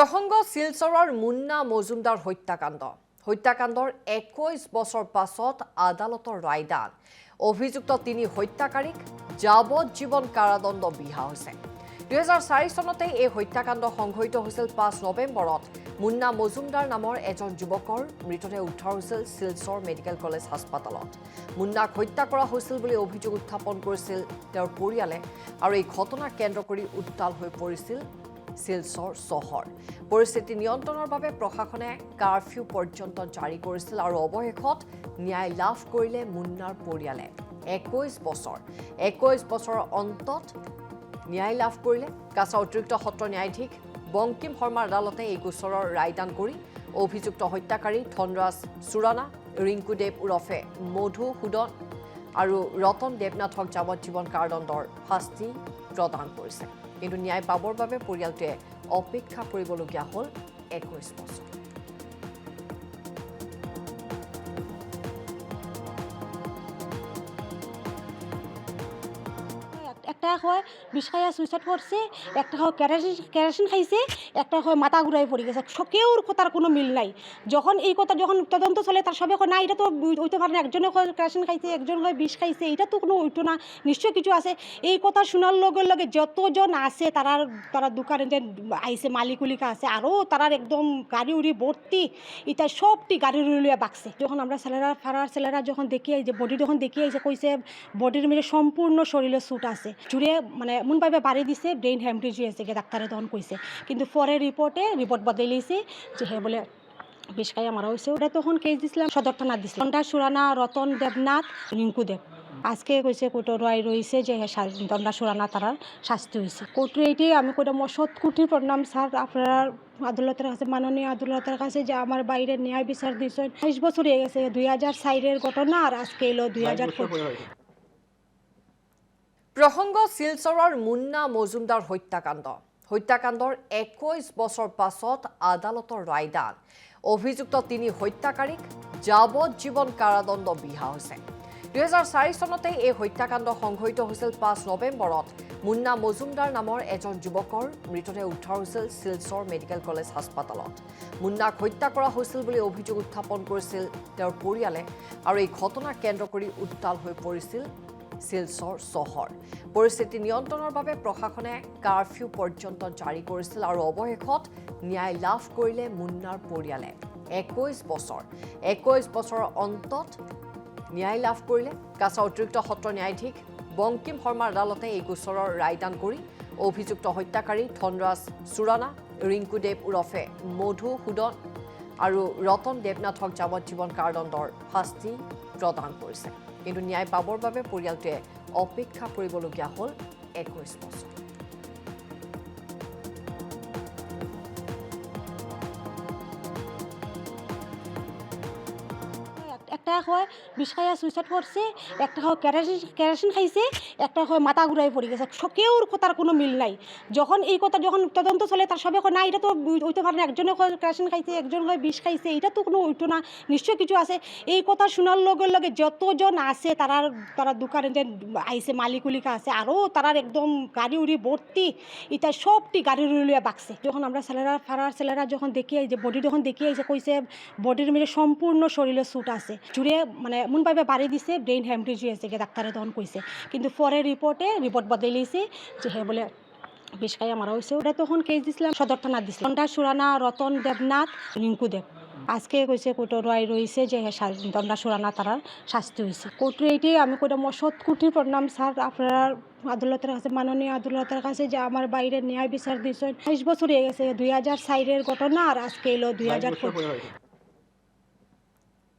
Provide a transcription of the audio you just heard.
প্ৰসংগ শিলচৰৰ মুন্না মজুমদাৰ হত্যাকাণ্ডৰ 21 বছৰ পাছত আদালতৰ ৰায়দান অভিযুক্ত তিনি হত্যাকাৰীক যাৱজ্জীৱন কাৰাদণ্ড বিহা হৈছে 2004 চনতে এই হত্যাকাণ্ড সংঘটিত হৈছিল 5 নৱেম্বৰত মুন্না মজুমদাৰ নামৰ এজন যুৱকৰ মৃতদেহ উদ্ধাৰ হৈছিল শিলচৰ মেডিকেল কলেজ হাস্পতালত মুন্নাক হত্যা কৰা হৈছিল বুলি অভিযোগ উত্থাপন কৰিছিল তেওঁৰ পৰিয়ালে আৰু এই ঘটনা কেন্দ্ৰ কৰি উত্তাল হৈ পৰিছিল শিলচৰ চহৰ পৰিস্থিতি নিয়ন্ত্ৰণৰ বাবে প্ৰশাসনে কাৰফিউ পৰ্যন্ত জাৰি কৰিছিল আৰু অৱশেষত ন্যায় লাভ কৰিলে মুন্নাৰ পৰিয়ালে 21 বছৰৰ অন্তত ন্যায় লাভ কৰিলে কাছা অতিৰিক্ত সত্ৰ ন্যায়াধীশ বংকিম শৰ্মাৰ আদালতে এই গোচৰৰ ৰায়দান কৰি অভিযুক্ত হত্যাকাৰী ধনৰাজ চুৰানা ৰিংকুদেৱ উৰফে মধুসূদন আৰু ৰতন দেৱনাথক যাৱজ্জীৱন কাৰাদণ্ডৰ শাস্তি প্ৰদান কৰিছে কিন্তু ন্যায় পাবৰ বাবে পৰিয়ালটোৱে অপেক্ষা কৰিবলগীয়া হ'ল 21 বছৰ একটা হয় বিষায়া সুইসাইড করছে একটা হয় কেরাসিন খাইছে একটা হয় মাথা ঘুরাই পড়ে গেছে কেউর কথার কোনো মিল নাই যখন এই কথা যখন তদন্ত চলে তার সবে না এটা তো হইতে পারে না একজনে হয় কেরাসিন খাইছে একজন হয় বিষ খাইছে এটা তো কোনো হইতো না নিশ্চয় কিছু আছে এই কথা শোনার লগে লগে যতজন আছে তারা দোকানে যে আইসে মালিকুলিকা আছে আরও তারার একদম গাড়ি উড়ি ভর্তি এটা সবটি গাড়ি উড়িয়ে বাকছে যখন আমরা ছেলেরা যখন দেখি যে বডি যখন দেখি আইসে কইছে বডির মেরে সম্পূর্ণ শরীরে স্যুট আছে জুড়ে মানে এমনভাবে বাড়ি দিছে ব্রেইন হ্যামরেজ হয়েছে ডাক্তারে তখন কইছে কিন্তু পরে রিপোর্ট বদলাইছে যে হে বলে বিষ খাইয়া মারা হয়েছে ওটা তখন কেস দিছিলাম সদর থানা দিছিল ধনরাজ চুরানা রতন দেবনাথ রিঙ্কুদেব আজকে কইছে কোর্টের রায় রয়েছে যে ধনরাজ চুরানা তারা শাস্তি হয়েছে কোর্টের এইটি আমি কইটা মশত কোটির প্রণাম স্যার আপনার আদালতের কাছে মাননীয় আদালতের কাছে যে আমার বাইরে ন্যায় বিচার দিয়েছেন 22 বছর হয়ে গেছে 2004-এর ঘটনা আর আজকে এলো 2000 প্ৰসংগ শিলচৰৰ মুন্না মজুমদাৰ হত্যাকাণ্ডৰ 21 বছৰ পাছত আদালতৰ ৰায়দান অভিযুক্ত তিনি হত্যাকাৰীক যাৱজ্জীৱন কাৰাদণ্ড বিহা হৈছে 2004 চনতে এই হত্যাকাণ্ড সংঘটিত হৈছিল 5 নৱেম্বৰত মুন্না মজুমদাৰ নামৰ এজন যুৱকৰ মৃতদেহ উদ্ধাৰ হৈছিল শিলচৰ মেডিকেল কলেজ হাস্পতালত মুন্নাক হত্যা কৰা হৈছিল বুলি অভিযোগ উত্থাপন কৰিছিল তেওঁৰ পৰিয়ালে আৰু এই ঘটনা কেন্দ্ৰ কৰি উত্তাল হৈ পৰিছিল শিলচৰ চহৰ পৰিস্থিতি নিয়ন্ত্ৰণৰ বাবে প্ৰশাসনে কাৰফিউ পৰ্যন্ত জাৰি কৰিছিল আৰু অৱশেষত ন্যায় লাভ কৰিলে মুন্নাৰ পৰিয়ালে 21 বছৰৰ অন্তত ন্যায় লাভ কৰিলে কাছা অতিৰিক্ত সত্ৰ ন্যায়াধীশ বংকিম শৰ্মাৰ আদালতে এই গোচৰৰ ৰায়দান কৰি অভিযুক্ত হত্যাকাৰী ধনৰাজ চুৰানা ৰিংকুদেৱ উৰফে মধুসূদন আৰু ৰতন দেৱনাথক যাৱজ্জীৱন কাৰাদণ্ডৰ শাস্তি প্ৰদান কৰিছে কিন্তু ন্যায় পাবৰ বাবে পৰিয়ালটোৱে অপেক্ষা কৰিবলগীয়া হ'ল 21 বছৰ একটা হয় বিষায়া সুইসাইড করছে একটা হয় কেরাসিন খাইছে একটা হয় মাথা ঘুরাই পড়ে গেছে কেউর কথার কোনো মিল নাই যখন এই কথা যখন তদন্ত চলে তার সবে না এটা তো হইতে পারে না একজনে হয় কেরাসিন খাইছে একজন হয় বিষ খাইছে এটা তো কোনো হইতো না নিশ্চয় কিছু আছে এই কথা শোনার লগে লগে যতজন আছে তারা দোকানে যে আইসে মালিকুলিকা আছে আরও তারার একদম গাড়ি উড়ি ভর্তি এটা সবটি গাড়ি উড়িয়ে বাকছে যখন আমরা ছেলেরা যখন দেখি যে বডি যখন দেখি আইসে কইছে বডির মেরে সম্পূর্ণ শরীরে স্যুট আছে জুড়ে মানে এমনভাবে বাড়ি দিছে ব্রেইন হ্যামরেজ হয়েছে ডাক্তারে তখন কইছে কিন্তু পরে রিপোর্ট বদলাইছে যে হে বলে বিষ খাইয়া মারা হয়েছে ওটা তখন কেস দিছিলাম সদর থানা দিছিল ধনরাজ চুরানা রতন দেবনাথ রিঙ্কুদেব আজকে কইছে কোর্টের রায় রয়েছে যে ধনরাজ চুরানা তারা শাস্তি হয়েছে কোর্টের এইটি আমি কইটা মশত কোটির প্রণাম স্যার আপনার আদালতের কাছে মাননীয় আদালতের কাছে যে আমার বাইরে ন্যায় বিচার দিয়েছেন 22 বছর হয়ে গেছে 2004-এর ঘটনা আর আজকে এলো 2000